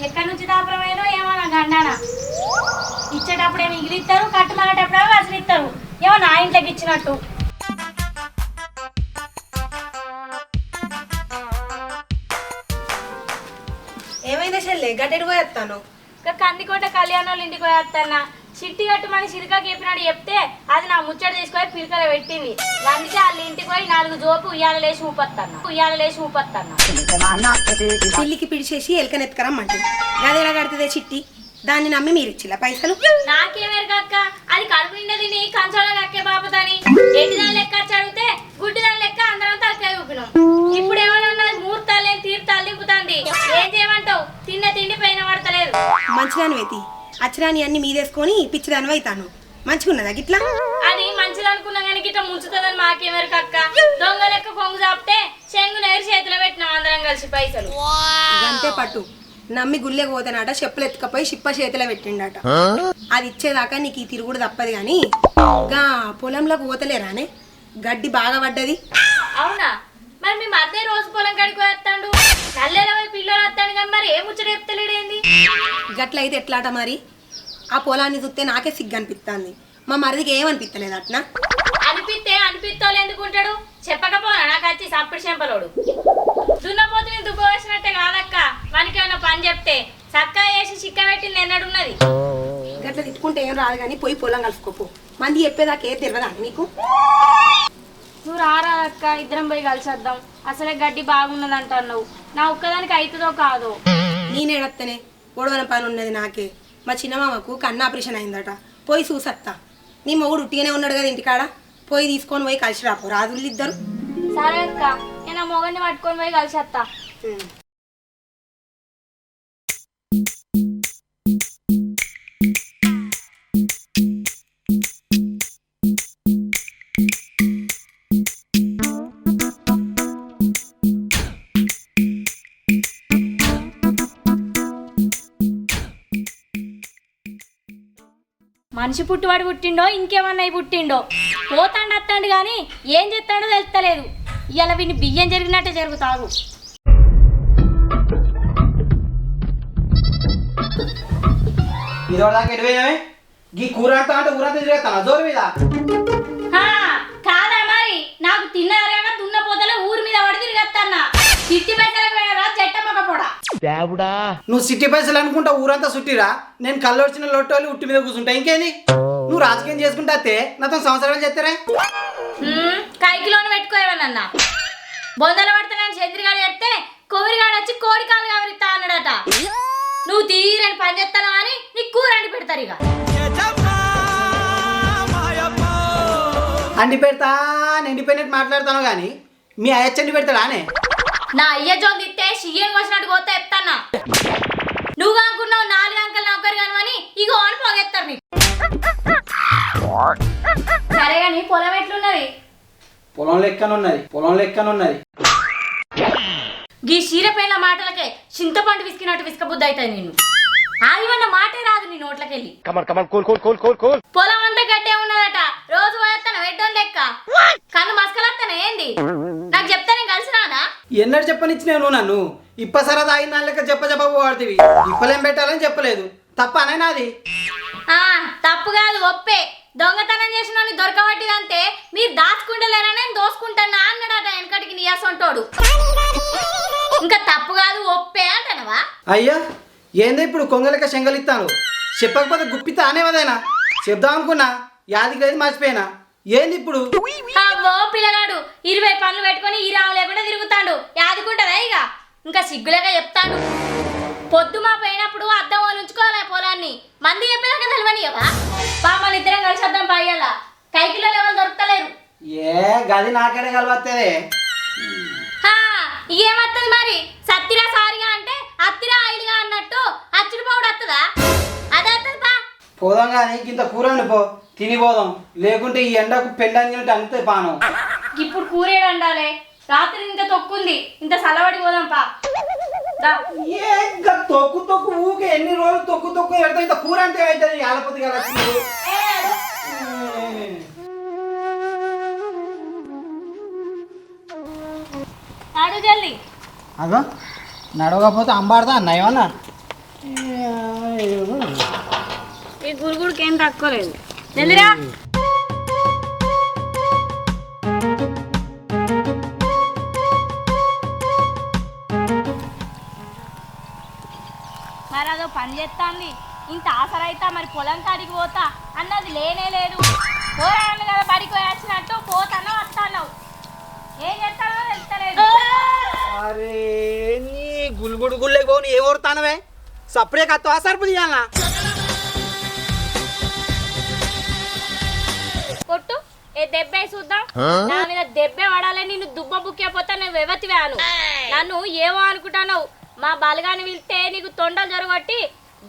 ఎక్కడి నుంచి దాపరమేనో ఏమో నా గండాన ఇచ్చేటప్పుడే మిగిలిస్తారు, కట్టుమనేటప్పుడే వసలిస్తారు. ఏమో నా ఇంట్లోకి ఇచ్చినట్టు. ఏమైంది చెల్లె గడ్డెడు పోయేస్తాను? కందికోట కళ్యాణాలు ఇంటికి పోయేస్తానా. చిట్టి కట్టుమని సిరికాకి చెప్పినాడు చెప్తే అది నా ముచ్చట తీసుకొని పిరికలు పెట్టింది. అందుకే వాళ్ళ ఇంటికి పోయి 4 జోపు ఉయ్యాలలేసి ఊపత్తన్నా. పిల్లికి పిడిచేసి ఎలకనెత్తుకరమ్మంటే గదేలా కడుతుందే చిట్టి. దాన్ని నమ్మి మీరు ఇచ్చిలా పైసలు? నాకేమేరకక్క, అది కడుపు నిండా తిని కంచంలో కక్కే బాపతని ఎట్టిదాని లెక్క అడిగితే గుడ్డిదాని లెక్క అందరం తలకాయ ఊపినాం. ఇప్పుడు ఏమన్నా ముహూర్తాలు తీర్థాలు దింపుతాంది. ఏం చేయమంటావు? తిన్న తిండి పైన పడతలేదు. మంచిదాని వెతి అచ్చరాని అన్ని మీదేసుకొని పిచ్చిదాని అవుతాను. మంచిగున్నదా గిట్లా? అది మంచిది అనుకున్నా కానీ గిట్లా ముంచుతుందని మాకేమేరకక్క. దొంగ లెక్క కొంగు చాపితే చెంగు నేరు చేతిలో పెట్టినాం అందరం కలిసి పైసలు. అంతే పట్టు నమ్మి గుళ్ళే పోతానట, చెప్పులు ఎత్తుకపోయి చిప్ప చేతిలో పెట్టిండట. అది ఇచ్చేదాకా నీకు ఈ తిరుగుడు తప్పదు గాని గా పొలంలోకి పోతలేరానే? గడ్డి బాగా పడ్డది. అవునా? మరి మీ మధ్య రోజు పొలం కడికి వేస్తాడు, నల్లేలో పిల్లలు వస్తాడు కానీ మరి ఏ ముచ్చట చెప్తలేడేంది? గట్ల అయితే ఎట్లాట మరి? ఆ పొలాన్ని చూస్తే నాకే సిగ్గు అనిపిస్తుంది. మా మరిదికి ఏమనిపిస్తలేదు అట్నా? అనిపిస్తోలు ఎందుకుంటాడు? చెప్పకపోనా నాకు వచ్చి సప్పుడు చెంపలోడు. దున్నపోతు నేను దుబ్బ వేసినట్టే కాదక్క. మనకి ఏమైనా పని చెప్తే చక్కా వేసి చిక్క పెట్టింది ఎన్నడున్నది. గట్ల తిట్టుకుంటే ఏం రాదు కానీ పోయి పొలం కలుసుకోపో. మంది చెప్పేదాకా ఏ తెలియదా నీకు? నువ్వు రారాదక్క, ఇద్దరం పోయి కలిసేద్దాం. అసలే గడ్డి బాగున్నది అంటున్నావు. నా ఒక్కదానికి అవుతుందో కాదో? నేనేడత్తనే గొడవన పని ఉన్నది నాకే. మా చిన్నమామకు కన్ను ఆపరేషన్ అయిందట, పోయి చూసత్తా. నీ మొగుడు ఉట్టిగానే ఉన్నాడు కదా ఇంటికాడ, పోయి తీసుకొని పోయి కలిసి రాపో రాజులు ఇద్దరు. సరే అక్క, నేను ఆ మొగన్ని పట్టుకొని పోయి కలిసేస్తా. మనిషి పుట్టువాడు పుట్టిండో ఇంకేమన్నా పుట్టిండో పోతాండు వస్తాడు కానీ ఏం చేస్తాడో తెలుస్తలేదు. ఇవాళ వీడిని బియ్యం జరిగినట్టే జరుగుతాగు. కాదా మరి? నాకు తిన్నారా దున్న పోతలే ఊరి మీద పడి తిరిగేస్తాన్నా. సిట్టి పైసలకు పోయినరా చెట్టమ్మకపోడా? నువ్వు సిట్టి పైసలు అనుకుంటా ఊరంతా చుట్టిరా. నేను కళ్ళొచ్చిన లొట్టోళ్ళు ఉట్టి మీద కూర్చుంటా. ఇంకేంది నువ్వు రాజకీయం చేసుకుంటే నాతో సంవత్సరాలు చెప్తారా? కైకిలోని పెట్టుకోవన్నా బొందలు పడతానని చంద్రిగాడు చెప్తే కొవ్వరిగాడు వచ్చి కోడికాలు కవరిస్తా అన్నాడట. నువ్వు తీరని పని చేస్తాను అని నీకు కూర అండి పెడతారు. ఇక అండి పెడతా ఎండిపోయినట్టు మాట్లాడతాను కానీ మీ అయ్యచ్చండి పెడతాడా అనే? నా అయ్య జోలు తిట్టే షియ్యం వచ్చినట్టు పోతే చెప్తానా. నువ్వు అనుకున్నావు 4 అంకలు నౌకరు కాని ఇగో అని పోగేస్తారు నీకు. సరే కానీ పొలం ఎట్లున్నది? పొలం లెక్కనున్నది. గీ చీరపైన మాటలకే చింతపండు విసికినట్టు విసుకబుద్ధి అవుతుంది. నేను ఆగివన్న మాటే రాదు నీ నోట్లకెళ్ళి. పొలం అంతా గడ్డే ఉన్నదట. రోజు పోయేస్తాను వెడ్డోన్ లెక్క. కన్ను మస్కలస్తాను ఏంది? నాకు చెప్తా నేను కలిసినానా? ఎన్నడు చెప్పనిచ్చినావు నువ్వు నన్ను? ఇప్పసరా తాగిన దాని లెక్క చెప్పబోవాడుతీవి. ఇప్పలేం పెట్టాలని చెప్పలేదు. తప్ప అనే నాది? తప్పు కాదు, ఒప్పే. దొంగతనం చేసిన దొరకబట్టిదంటే మీరు దాచుకుంటలేరా నేను దోసుకుంటానా అన్నాడట వెనకటికి నీయాసంటోడు. ఇంకా తప్పు కాదు ఒప్పే అంటనవా? అయ్యా ఏందో ఇప్పుడు కొంగలక శంగలిస్తాను. చెప్పకపోతే గుప్పిత అనేవదైనా చెప్దాం అనుకున్నా, యాదికి లేదు మర్చిపోయినా. ఏంది ఇప్పుడు? అవ్వో పిల్లగాడు 20 పనులు పెట్టుకొని ఈ రావు లేకుండా తిరుగుతాడు. యాదుకుంటదా? ఇక ఇంకా సిగ్గులేక చెప్తాడు. పొద్దు మా పోయినప్పుడు అద్దం ఉంచుకోవాలి పొలాన్ని. మంది చెప్పేదాకా తెలవనియవా? పాపని ఇద్దరం కలిసి వద్దాం పాయ్యాల. కైకిలో ఎవరు దొరుకుతలేరు. ఏ గది నాకేడే కలవత్తదే. ఏమత్తది మరి? సత్తిరా సారిగా అంటే అత్తిరా ఆయిల్గా అన్నట్టు అచ్చుడు పౌడు వస్తుందా? అదే వస్తుంది పా. పోదాం కానీ ఇంత కూర పో తినిపోదాం. లేకుంటే ఈ ఎండకు పెండంగినట్టు అంతే పానం. ఇప్పుడు కూరేడు వండాలి. రాత్రి ఇంత తొక్కుంది, ఇంత సలవడి పోదాం పా. తొక్కు ఊకే ఎన్ని రోజులు తొక్కు పెడతా. ఇంత కూర అంటే అవుతుంది ఆలపతి కదా. అడు జల్ది. అదో నడవకపోతే అంబాడదా అన్న ఏమన్నా? ఈ గురుగుడికి ఏం తక్కువ లేదు జల్దిరా. మరి అదో పని చేస్తాంది, ఇంత ఆసరైతా మరి పొలం కాడికి పోతా అన్నది లేనే లేదు. పోరాను కదా బడికి వచ్చినట్టు పోతానో వస్తాను, ఏం చేస్తానో తెలుస్తలేదు. అరే నీ గుల్గుడు గుళ్ళకి పోను ఏ ఊరుతానవే సప్పుడే కత్తా సరుపు తీయాలనా కొట్టు ఏ దెబ్బే చూద్దాం. నా మీద దెబ్బే పడాలి, నిన్ను దుబ్బ బుక్కపోతా నేను వ్యవతివాను. నన్ను ఏమో అనుకుంటాను, మా బలగాని వెళ్తే నీకు తొండలు జరగొట్టి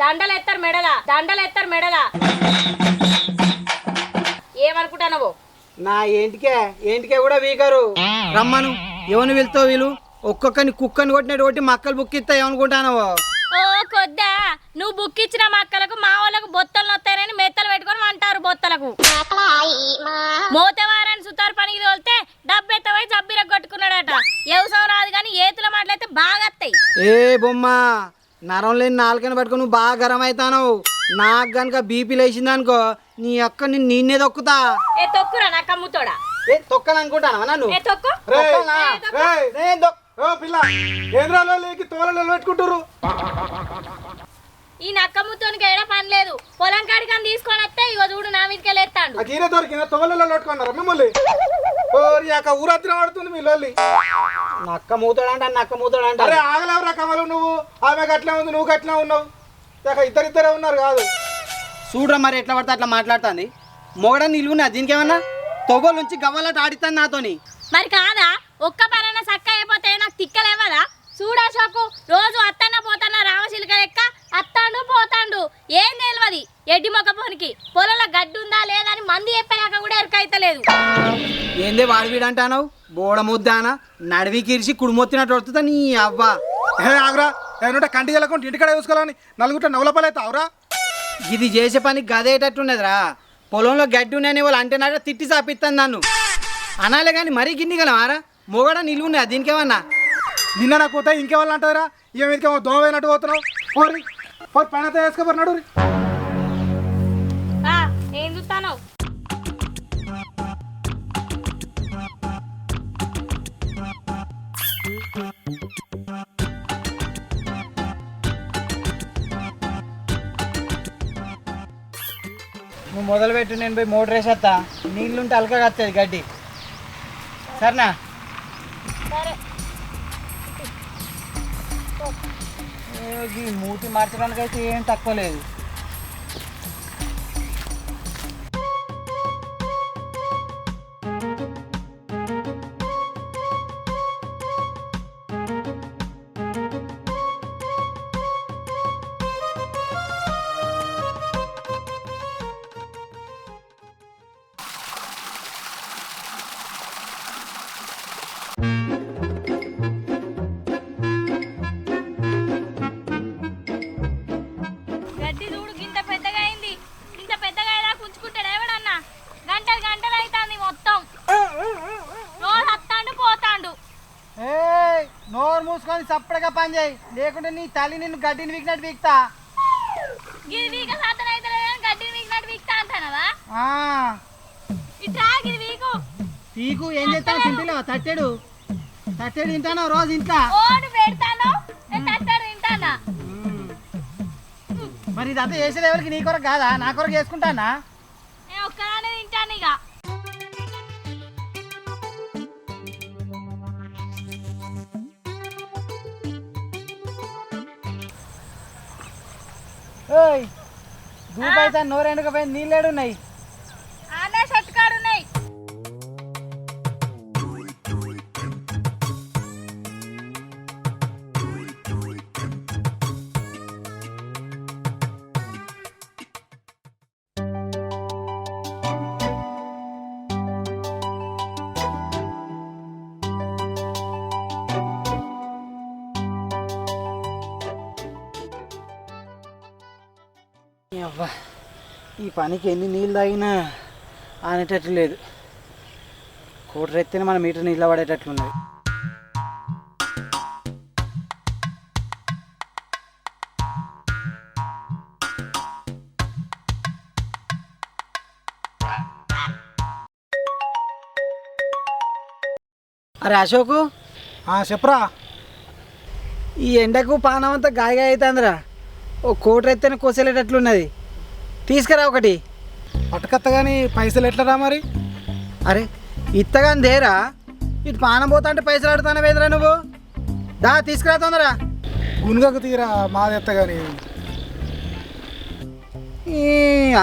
దండలెత్తారు మెడలా. ఏమనుకుంటానవు? నా ఏంటికే కూడా వీకరు రమ్మను ఎవరిని వెళ్తావు వీళ్ళు ఒక్కొక్కని కుక్కని కొట్టినట్టు కొట్టి మక్కలు బుక్కిస్తా ఏమనుకుంటానవో. ఓ కొద్దా, నువ్వు బుక్ ఇచ్చిన మక్కలకు మా వాళ్ళకు బొత్తలు నొత్తారని మెత్తలు పెట్టుకొని అంటారు. బొత్తలకు మోతవారాన్ని సుతారు పనికి తోలితే డబ్బెత్తవై జబ్బిర కొట్టుకున్నాడట. వ్యవసాయం రాదు కానీ ఏతుల మాటలైతే బాగా వస్తాయి. ఏ బొమ్మ నరం లేని నాలుకని పట్టుకొని నువ్వు బాగా గరం అవుతావు. నాకు గనక బీపీ లేచింది అనుకో నీ అక్క నిన్నే తొక్కుతా. ఏ తొక్కురా నా కమ్ముతోడా, ఏ తొక్కని అనుకుంటానా నన్ను? ఏ తొక్కు ఈ నక్కముతోనికి ఏడా పని లేదు. పొలం కాడికి అని తీసుకొని వస్తే ఇగో చూడు నా మీదకి లేస్తాడు. ఊరత్తిన పడుతుంది మీ లొల్లి. నక్క మూతాడంట నక్క మూతాడంట. అరే ఆగలేవరా కమలు, నువ్వు ఆమె గట్లే ఉంది నువ్వు గట్లే ఉన్నావు. ఇద్దరిద్దరే ఉన్నారు కాదు. చూడరా మరి ఎట్లా పడితే అట్లా మాట్లాడుతుంది. మొగడని నిలువునా దీనికేమన్నా తొగలు నుంచి గవ్వలట ఆడిస్తాను నాతోని. మరి కాదా, ఒక్క పనైనా చక్క అయిపోతే నాకు తిక్కలేవదా? చూడా షోకు రోజు అత్తన్న పోతన్న రామశిల్క లెక్క అత్తాండు పోతాండు, ఏం తెలియదు. ఎడ్డి మొక్క పోనికి పొలంలో గడ్డి ఉందా లేదా అని మంది చెప్పాక కూడా ఎరకైతలేదు. ఏందే వాడి వీడంటావు బోడ ముద్దానా నడివికి ఇరిచి కుడిమొత్తినట్టు వస్తుందా నీ అవ్వ. ఆగురా ఏమంటే కంటి వెళ్ళకుండా ఇంటికాడ చూసుకోవాలని నలుగుట నవలపలైతే ఇది చేసే పని గదేటట్టున్నదిరా. పొలంలో గడ్డి ఉన్నాయని వాళ్ళు అంటే నాట తిట్టి చాపిస్తాను నన్ను అనాలే కానీ మరీ గిన్ని గలమారా మొగడ నిలువున్నా దీనికేమన్నా. నిన్న నాకు పోతే ఇంకేవాళ్ళు అంటారా ఏమికేమో దోమ అయినట్టు పోతున్నావు. పోరి పోరి పైన వేసుకోబోరు నడు. ఏం చూస్తాను? నువ్వు మొదలుపెట్టు నేను పోయి మోటర్ వేసేస్తా. నీళ్ళుంటే అలకగా వస్తుంది గడ్డి సరేనా? సరే. ఈ మూతి మార్చడానికి అయితే ఏం తక్కువ లేదు. గడ్డి చూడు గింత పెద్దగా అయింది. ఇంత పెద్దగా అయ్యేలా ఉంచుకుంటాడు ఎవడన్నా? గంటలు గంటలు అవుతుంది మొత్తం. రోజు అత్తాండు పోతాండు. నోరు మూసుకొని చప్పడగా పని చేయి, లేకుంటే నీ తల్లి నిన్ను గడ్డిని వీకినట్టు వీక్తా. గిది వీక సాధన అయితే గడ్డిని వీకినట్టు వీక్తా అంటానవా? ఇట్లా గిది వీకు పీకు ఏం చేస్తావు? తింటలేవా? తట్టెడు తింటాను రోజు ఇంట్లో. ఓడు పెడతాను తట్టాడు తింటానా? మరి ఇదంతా చేసేది ఎవరికి? నీ కొరకు కాదా నా కొరకు చేసుకుంటానా? నేను ఒక్కదానే తింటాను ఇక. దూపైతే నోరెండుకపోయింది. నీళ్ళేడు ఉన్నాయి? ఆనే చెట్టు కాడు ఉన్నాయి. అవ్వ ఈ పనికి ఎన్ని నీళ్ళు తాగినా ఆనేటట్లు లేదు. కోటర్ ఎత్తిన మన మీటర్ నీళ్ళ పడేటట్లున్నది. అరే అశోకు, చెప్పరా. ఈ ఎండకు పానం అంతా గాయగా అవుతుందిరా. ఓ కోటర్ ఎత్తేనే కోసేలేటట్లున్నది, తీసుకురా ఒకటి. పట్టుకత్త కానీ పైసలు ఎట్లరా మరి? అరే ఇత్తగాని దేరా, ఇటు పానం పోతా అంటే పైసలు ఆడుతానే వేదరా నువ్వు. దా తీసుకురా తొందరా. గునుగకు తీరా మాది ఎత్త కానీ.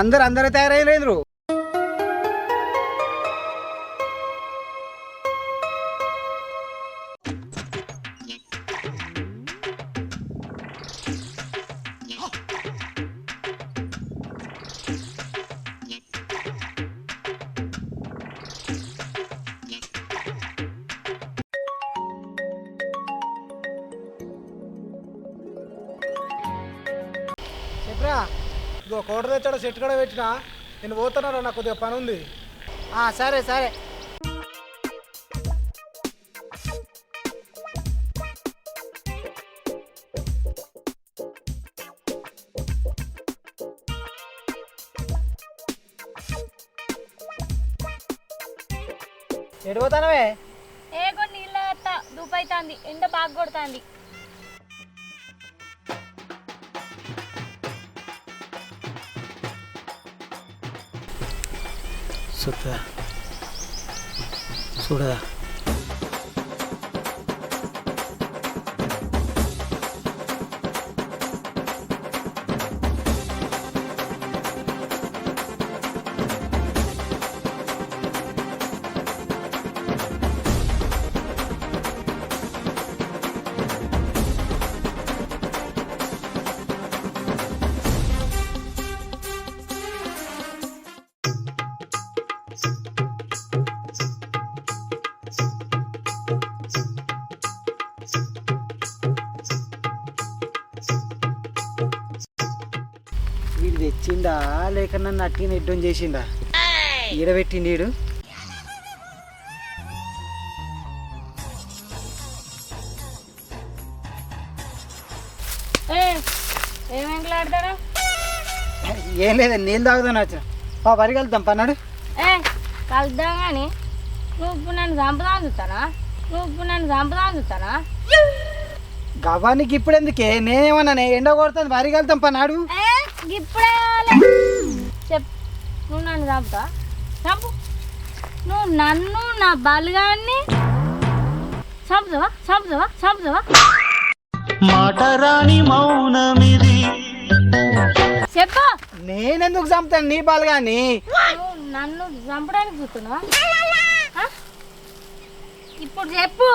అందరు తయారైనరు. చెప్పరా, ఇదో కోట తెచ్చాడు, చెట్టు కూడా పెట్టినా. నేను పోతున్నారా, నాకు కొద్దిగా పని ఉంది. సరే సరే. ఎడిపోతానవే? ఏ కొన్ని నీళ్ళ దూపైతాంది, ఎండ బాగా కొడుతుంది. చూడదా వీడు తెచ్చిండా లేక నన్ను అట్టిన ఎడ్డం చేసిండా? ఈడబెట్టిండి వీడు. ఏమేంట్లాడతారా? ఏం లేదా, నీళ్ళు తాగుదాని వచ్చిన. వరి కలుద్దాం పన్నాడు. కలుద్దాం కానీ నువ్వు ఇప్పుడు నన్ను చంపుదా చూస్తానా? గవానికి ఇప్పుడు ఎందుకే, నేనేమన్నా ఎండ కొడుతుంది, వరి కలుద్దాం పన్నాడు. ఇప్పుడే చెప్పు, నువ్వు నన్ను చంపు. నువ్వు నన్ను నా బలగాన్ని చంపుతావా? మాట రాని మౌనమిది. చెప్పు. నేనెందుకు చంపుతాను నీ బలగాన్ని? నువ్వు నన్ను చంపడానికి చూస్తున్నావా? ఇప్పుడు చెప్పు,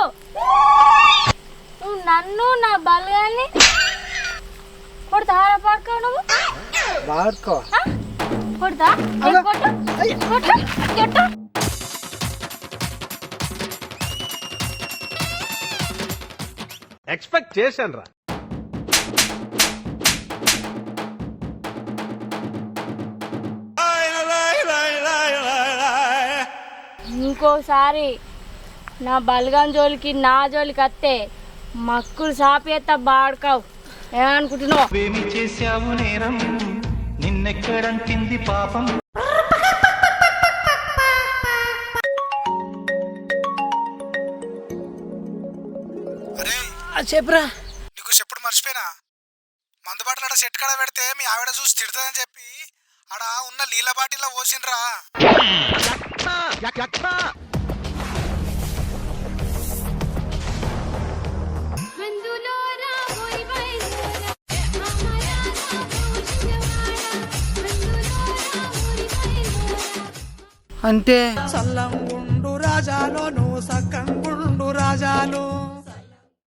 నువ్వు నన్ను నా బలగాన్ని కొడతావా? పడుకో నువ్వు వాడుకో. కొడతా. ఎక్స్పెక్ట్ చేశాను రా. ఇంకోసారి నా బలగం జోలికి నా జోలికి వస్తే మక్కులు సాపేత బాడుకావు. ఏమనుకుంటున్నావు? ఏమి చేశావు నేరం, నిన్నెక్కడంటింది పాపం. చెప్పురా. నీకు చెప్పుడు మర్చిపోయినా, మందు బాటలు ఆడ సెట్ కాడ పెడితే మీ ఆవిడ చూసి తిడుతుందని చెప్పి ఆడ ఉన్న నీళ్ళ బాటిల్లో పోసిండ్రా. అంటే సల్లంగుండు రాజాలో నువ్వు సక్కంగుండు రాజాలో.